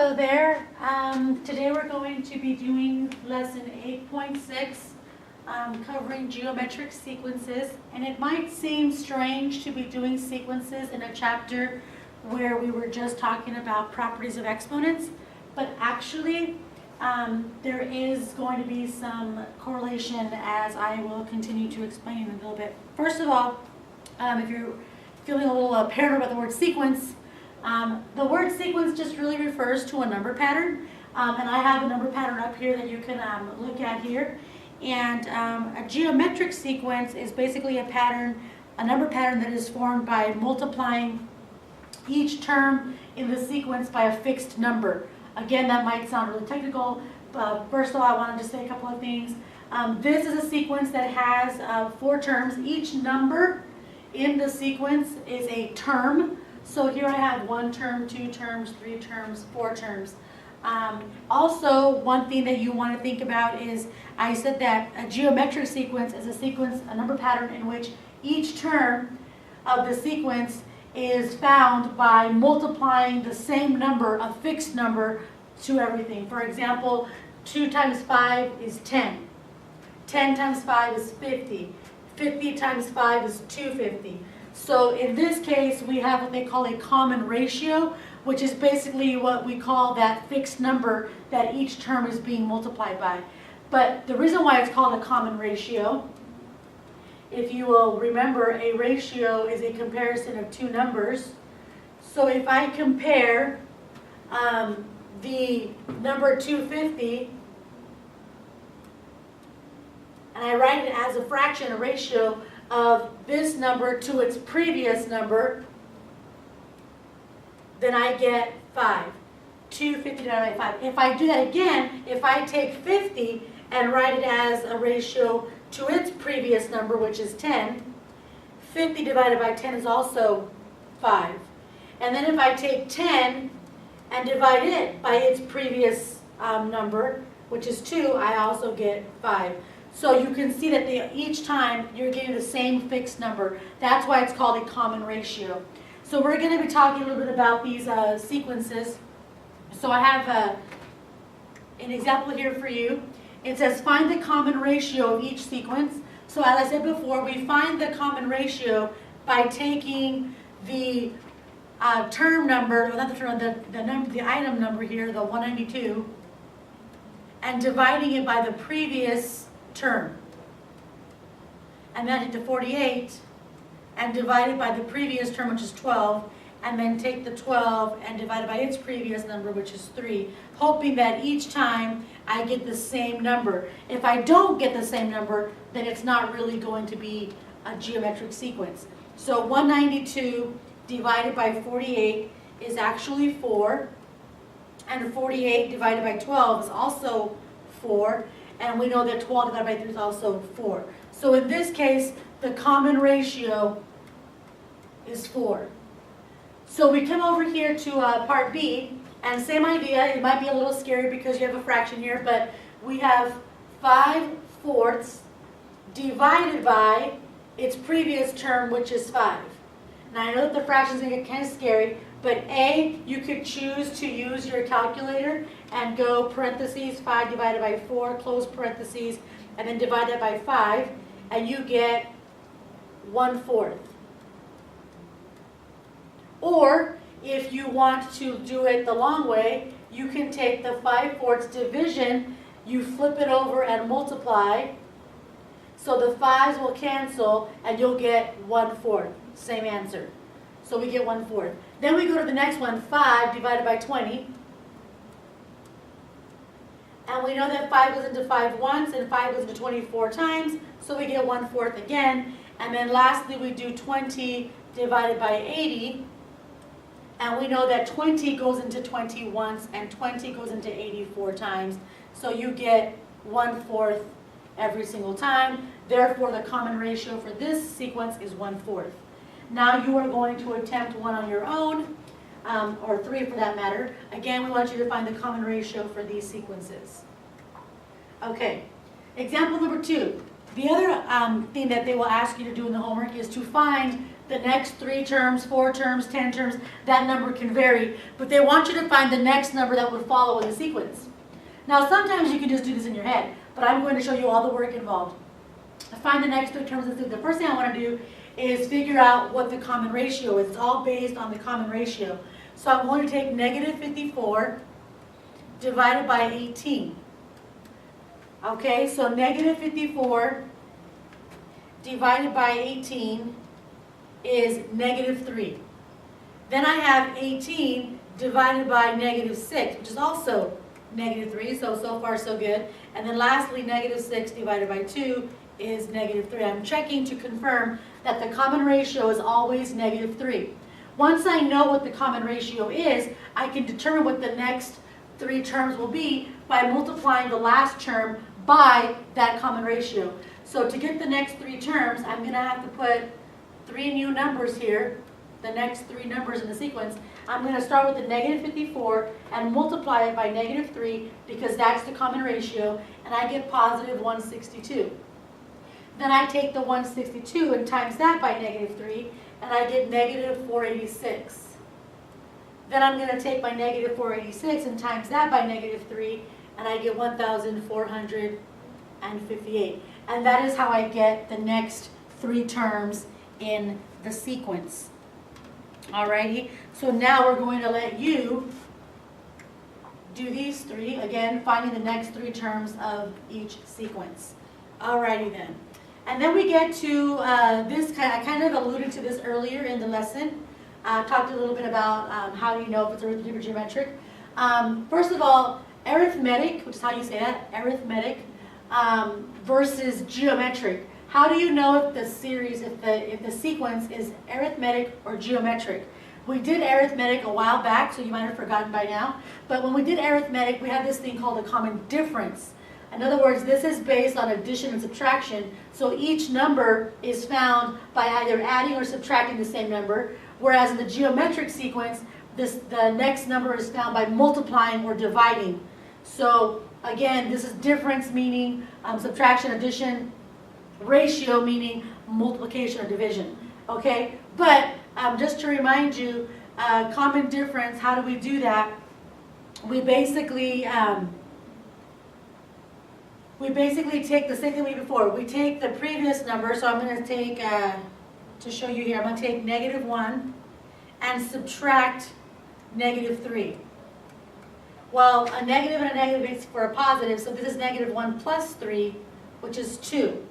Hello there. Today we're going to be doing lesson 8.6, covering geometric sequences. And it might seem strange to be doing sequences in a chapter where we were just talking about properties of exponents, but actually there is going to be some correlation, as I will continue to explain in a little bit. First of all, if you're feeling a little paranoid about the word sequence, the word sequence just really refers to a number pattern, and I have a number pattern up here that you can look at here. And a geometric sequence is basically a number pattern that is formed by multiplying each term in the sequence by a fixed number. Again, that might sound really technical, but first of all, I wanted to say a couple of things. This is a sequence that has 4 terms. Each number in the sequence is a term. So here I have 1 term, 2 terms, 3 terms, 4 terms. Also, one thing that you want to think about is, I said that a geometric sequence is a number pattern in which each term of the sequence is found by multiplying the same number, a fixed number, to everything. For example, 2 times 5 is 10. 10 times 5 is 50. 50 times 5 is 250. So in this case, we have what they call a common ratio, which is basically what we call that fixed number that each term is being multiplied by. But the reason why it's called a common ratio, if you will remember, a ratio is a comparison of 2 numbers. So if I compare the number 250, and I write it as a fraction, a ratio of this number to its previous number, then I get 5. 250 divided by 5. If I do that again, if I take 50 and write it as a ratio to its previous number, which is 10, 50 divided by 10 is also 5. And then if I take 10 and divide it by its previous number, which is 2, I also get 5. So you can see that each time you're getting the same fixed number. That's why it's called a common ratio. So we're going to be talking a little bit about these sequences. So I have an example here for you. It says find the common ratio of each sequence. So as I said before, we find the common ratio by taking the term number, not the term, the item number here, the 192, and dividing it by the previous term. And then into 48 and divide it by the previous term, which is 12, and then take the 12 and divide it by its previous number, which is 3, hoping that each time I get the same number. If I don't get the same number, then it's not really going to be a geometric sequence. So 192 divided by 48 is actually 4, and 48 divided by 12 is also 4, and we know that 12 divided by 3 is also 4. So in this case, the common ratio is 4. So we come over here to part B, and same idea. It might be a little scary because you have a fraction here, but we have 5/4 divided by its previous term, which is 5. Now I know that the fractions are going to get kind of scary, but A, you could choose to use your calculator and go parentheses 5 divided by 4, close parentheses, and then divide that by 5, and you get 1/4. Or if you want to do it the long way, you can take the 5/4 division, you flip it over and multiply, so the 5's will cancel, and you'll get 1/4. Same answer. So we get 1/4. Then we go to the next one, 5 divided by 20. And we know that 5 goes into 5 once, and 5 goes into 24 times, so we get 1/4 again. And then lastly, we do 20 divided by 80. And we know that 20 goes into 20 once, and 20 goes into 84 times. So you get 1/4 every single time. Therefore, the common ratio for this sequence is 1/4. Now you are going to attempt one on your own, or 3 for that matter. Again, we want you to find the common ratio for these sequences. Okay, example number 2. The other thing that they will ask you to do in the homework is to find the next 3 terms, 4 terms, 10 terms, that number can vary, but they want you to find the next number that would follow in the sequence. Now sometimes you can just do this in your head, but I'm going to show you all the work involved. Find the next 3 terms. The first thing I want to do is figure out what the common ratio is. It's all based on the common ratio. So I'm going to take negative 54 divided by 18. Okay, so negative 54 divided by 18 is negative 3. Then I have 18 divided by negative 6, which is also negative 3, so far so good. And then lastly, negative 6 divided by 2 is negative 3. I'm checking to confirm that the common ratio is always negative 3. Once I know what the common ratio is, I can determine what the next 3 terms will be by multiplying the last term by that common ratio. So to get the next 3 terms, I'm going to have to put 3 new numbers here, the next 3 numbers in the sequence. I'm going to start with the negative 54 and multiply it by negative 3 because that's the common ratio, and I get positive 162. Then I take the 162 and times that by negative 3, and I get negative 486. Then I'm going to take my negative 486 and times that by negative 3, and I get 1,458. And that is how I get the next 3 terms in the sequence. Alrighty, so now we're going to let you do these 3, again, finding the next 3 terms of each sequence. Alrighty then. And then we get to this I kind of alluded to this earlier in the lesson. Talked a little bit about how do you know if it's arithmetic or geometric. First of all, arithmetic, which is how you say that, arithmetic versus geometric. How do you know if the series, if the sequence is arithmetic or geometric? We did arithmetic a while back, so you might have forgotten by now. But when we did arithmetic, we had this thing called a common difference. In other words, this is based on addition and subtraction. So each number is found by either adding or subtracting the same number. Whereas in the geometric sequence, the next number is found by multiplying or dividing. So again, this is difference meaning subtraction, addition, ratio meaning multiplication or division. Okay, but just to remind you, common difference, how do we do that? We basically take the same thing we did before. We take the previous number, so I'm going to take, to show you here, I'm going to take negative 1 and subtract negative 3. Well, a negative and a negative makes for a positive, so this is negative 1 plus 3, which is 2.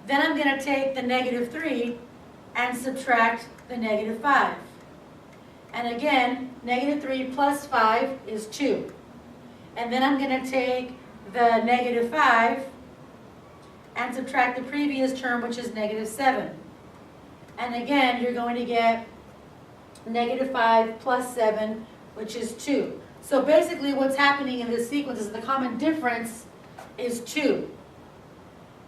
Then I'm going to take the negative 3 and subtract the negative 5. And again, negative 3 plus 5 is 2. And then I'm going to take the negative 5 and subtract the previous term, which is negative 7. And again, you're going to get negative 5 plus 7, which is 2. So basically what's happening in this sequence is the common difference is 2.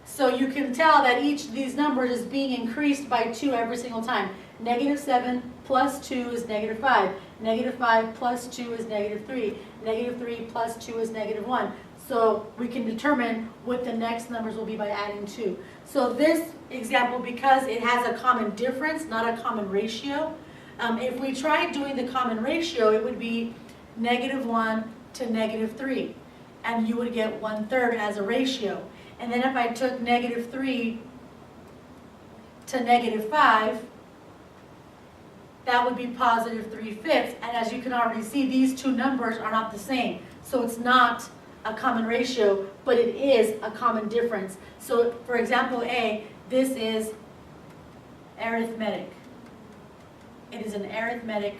So you can tell that each of these numbers is being increased by 2 every single time. Negative 7 plus 2 is negative 5. Negative 5 plus 2 is negative 3. Negative 3 plus 2 is negative 1. So we can determine what the next numbers will be by adding 2. So this example, because it has a common difference, not a common ratio, if we tried doing the common ratio, it would be negative 1 to negative 3. And you would get 1/3 as a ratio. And then if I took negative 3 to negative 5, that would be positive 3/5. And as you can already see, these 2 numbers are not the same. So it's not a common ratio, but it is a common difference. So for example A, this is arithmetic. It is an arithmetic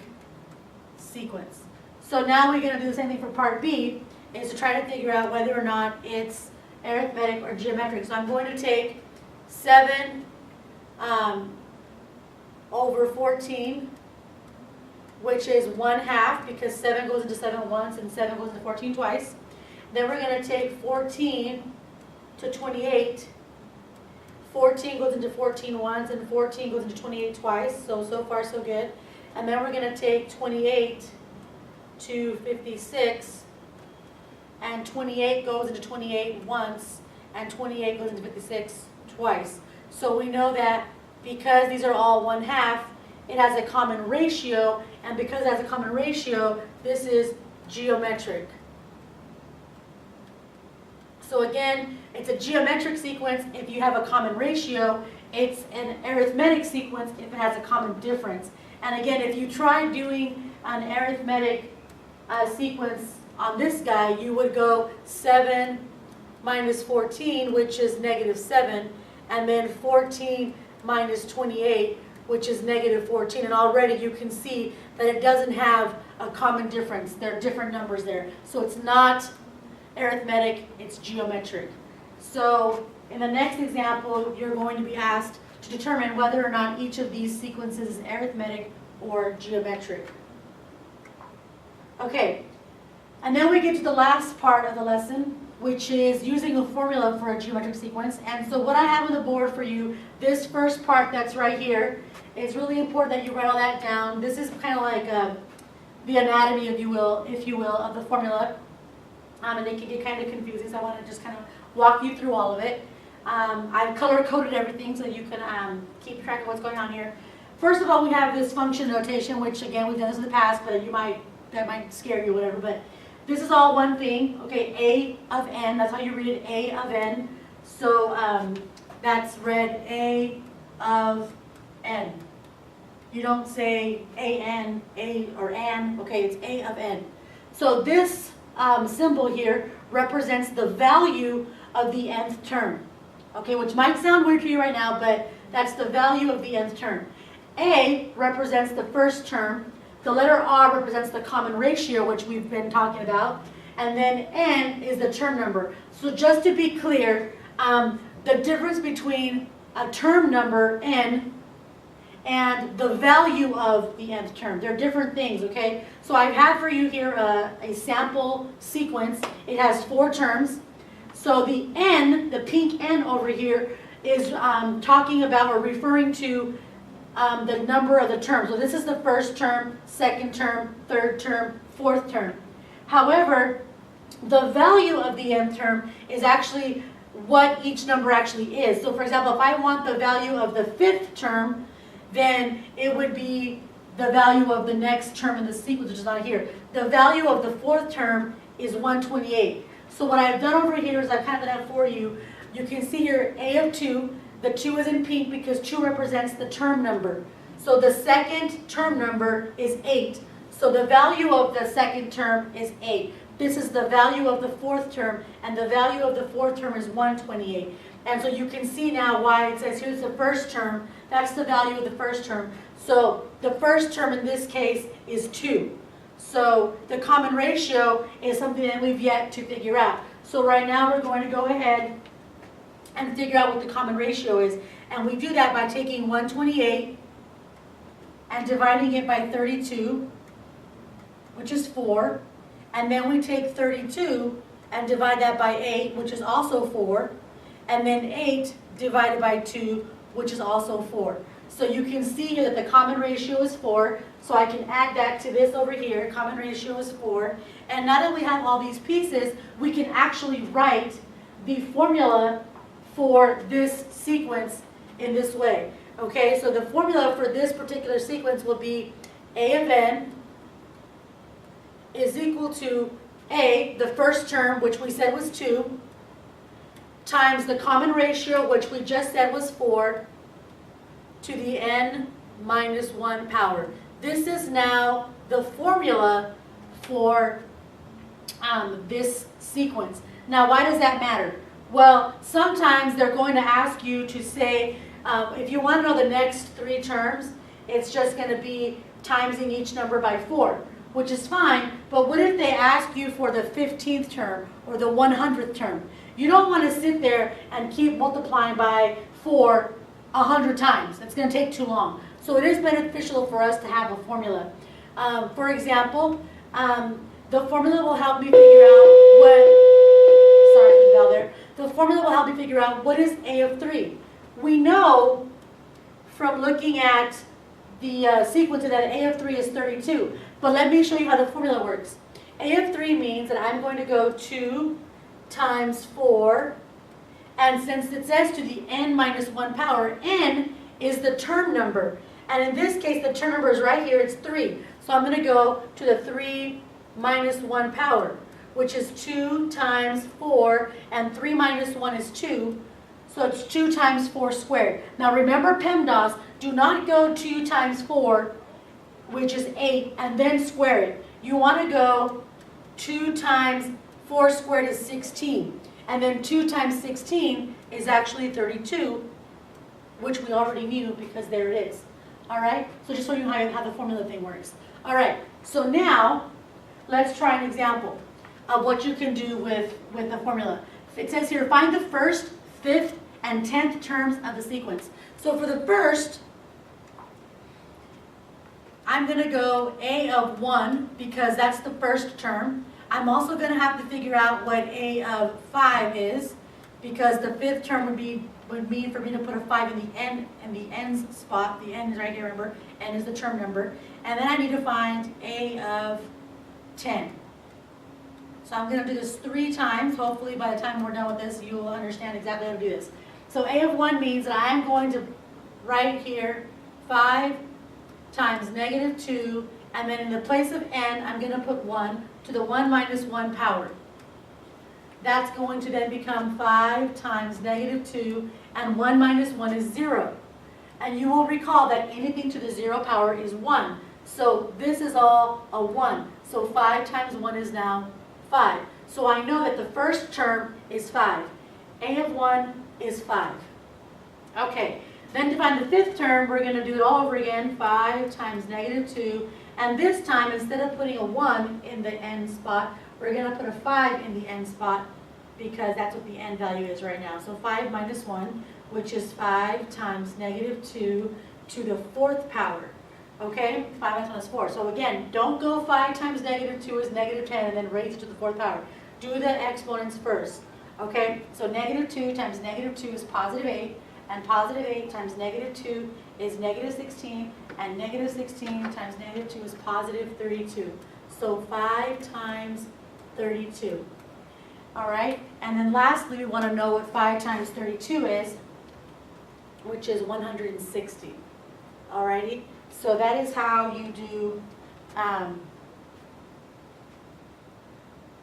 sequence. So now we're going to do the same thing for part B, is to try to figure out whether or not it's arithmetic or geometric. So I'm going to take 7 over 14, which is 1/2, because 7 goes into 7 once and 7 goes into 14 twice. Then we're going to take 14 to 28. 14 goes into 14 once and 14 goes into 28 twice. So far so good. And then we're going to take 28 to 56. And 28 goes into 28 once and 28 goes into 56 twice. So we know that because these are all 1/2, it has a common ratio, and because it has a common ratio, this is geometric. So again, it's a geometric sequence if you have a common ratio. It's an arithmetic sequence if it has a common difference. And again, if you try doing an arithmetic sequence on this guy, you would go 7 minus 14, which is -7, and then 14 minus 28, which is -14. And already you can see that it doesn't have a common difference. There are different numbers there. So it's not arithmetic, it's geometric. So in the next example, you're going to be asked to determine whether or not each of these sequences is arithmetic or geometric. Okay, and then we get to the last part of the lesson, which is using a formula for a geometric sequence. And so what I have on the board for you, this first part that's right here, it's really important that you write all that down. This is kind of like the anatomy, if you will, of the formula. And it can get kind of confusing, so I want to just kind of walk you through all of it. I've color-coded everything so you can keep track of what's going on here. First of all, we have this function notation, which again, we've done this in the past, but that might scare you, whatever. But this is all one thing, okay, A of n, that's how you read it, A of n. So that's read A of n. You don't say A-N, A or an, okay, it's A of n. So this symbol here represents the value of the nth term, okay, which might sound weird to you right now, but that's the value of the nth term. A represents the first term, the letter R represents the common ratio, which we've been talking about, and then n is the term number. So just to be clear, the difference between a term number, n, and the value of the nth term. They're different things, okay? So I have for you here a sample sequence. It has 4 terms. So the n, the pink n over here, is talking about or referring to the number of the terms. So this is the first term, second term, third term, fourth term. However, the value of the nth term is actually what each number actually is. So for example, if I want the value of the 5th term, then it would be the value of the next term in the sequence, which is not here. The value of the 4th term is 128. So what I've done over here is I've kind of done that for you. You can see here A of 2. The 2 is in pink because 2 represents the term number. So the second term number is 8. So the value of the second term is 8. This is the value of the 4th term, and the value of the 4th term is 128. And so you can see now why it says here's the first term. That's the value of the first term. So the first term in this case is 2. So the common ratio is something that we've yet to figure out. So right now we're going to go ahead and figure out what the common ratio is. And we do that by taking 128 and dividing it by 32, which is 4. And then we take 32 and divide that by 8, which is also 4. And then 8 divided by 2, which is also 4. So you can see here that the common ratio is 4. So I can add that to this over here. Common ratio is 4. And now that we have all these pieces, we can actually write the formula for this sequence in this way. Okay, so the formula for this particular sequence will be A of n is equal to A, the first term, which we said was 2, times the common ratio, which we just said was 4, to the n minus 1 power. This is now the formula for this sequence. Now, why does that matter? Well, sometimes they're going to ask you to say, if you want to know the next 3 terms, it's just going to be timesing each number by 4, which is fine. But what if they ask you for the 15th term or the 100th term? You don't want to sit there and keep multiplying by 4 100 times. It's going to take too long. So it is beneficial for us to have a formula. For example, the formula will help me figure out the formula will help me figure out what is A of 3. We know from looking at the sequence that A of 3 is 32. But let me show you how the formula works. A of 3 means that I'm going to go 2 times 4. And since it says to the n minus 1 power, n is the term number. And in this case, the term number is right here, it's 3. So I'm going to go to the 3 minus 1 power, which is 2 times 4, and 3 minus 1 is 2, so it's 2 times 4 squared. Now remember PEMDAS, do not go 2 times 4, which is 8, and then square it. You want to go 2 times 4 squared is 16, and then 2 times 16 is actually 32, which we already knew because there it is. All right, so just so you know how the formula thing works. All right, so now let's try an example of what you can do with the formula. It says here, find the first, 5th, and 10th terms of the sequence. So for the first, I'm going to go A of 1 because that's the first term. I'm also going to have to figure out what A of 5 is because the 5th term would mean for me to put a 5 in the ends spot. The end is right here, remember? N is the term number. And then I need to find A of 10. So I'm going to do this 3 times. Hopefully by the time we're done with this, you will understand exactly how to do this. So A of 1 means that I'm going to write here 5 times negative 2, and then in the place of n, I'm going to put 1 to the 1 minus 1 power. That's going to then become 5 times negative 2, and 1 minus 1 is 0. And you will recall that anything to the 0 power is 1. So this is all a 1. So 5 times 1 is now 5. So I know that the first term is 5. A of 1 is 5. Okay, then to find the 5th term, we're going to do it all over again. 5 times negative 2. And this time, instead of putting a 1 in the n spot, we're going to put a 5 in the n spot because that's what the n value is right now. So 5 minus 1, which is 5 times negative 2 to the 4th power. Okay, 5 minus 1 is 4. So again, don't go 5 times negative 2 is negative 10 and then raise it to the 4th power. Do the exponents first. Okay, so negative 2 times negative 2 is positive 8, and positive 8 times negative 2 is negative 16, and negative 16 times negative 2 is positive 32. So 5 times 32. All right, and then lastly, we want to know what 5 times 32 is, which is 160. All righty, so that is how you do,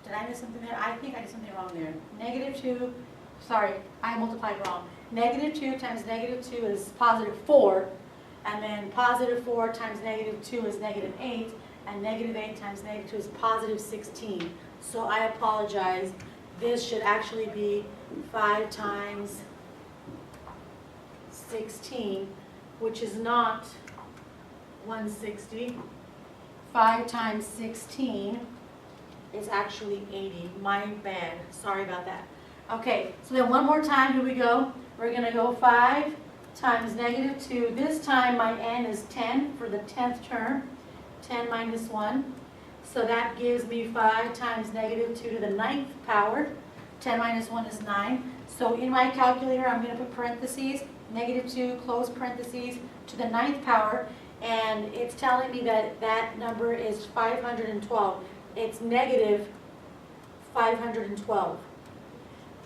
did I miss something there? I think I did something wrong there. Negative 2, sorry, I multiplied wrong. Negative 2 times negative 2 is positive 4, and then positive 4 times negative 2 is negative 8, and negative 8 times negative 2 is positive 16. So I apologize. This should actually be 5 times 16, which is not 160. 5 times 16 is actually 80. My bad. Sorry about that. Okay, so then one more time, here we go. We're going to go 5 times negative 2. This time my n is 10 for the 10th term. 10 minus 1. So that gives me 5 times negative 2 to the 9th power. 10 minus 1 is 9. So in my calculator, I'm going to put parentheses, negative 2, close parentheses, to the 9th power. And it's telling me that that number is 512. It's negative 512.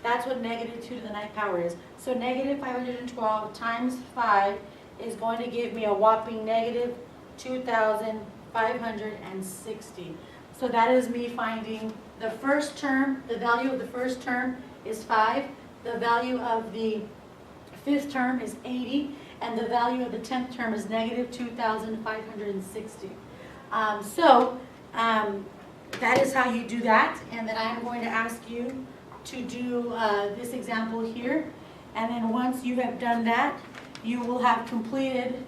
That's what negative 2 to the 9th power is. So negative 512 times 5 is going to give me a whopping negative 2,560. So that is me finding the first term. The value of the first term is 5. The value of the 5th term is 80. And the value of the 10th term is negative 2,560. That is how you do that. And then I'm going to ask you to do this example here. And then once you have done that, you will have completed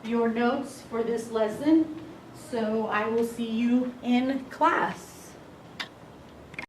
your notes for this lesson. So I will see you in class.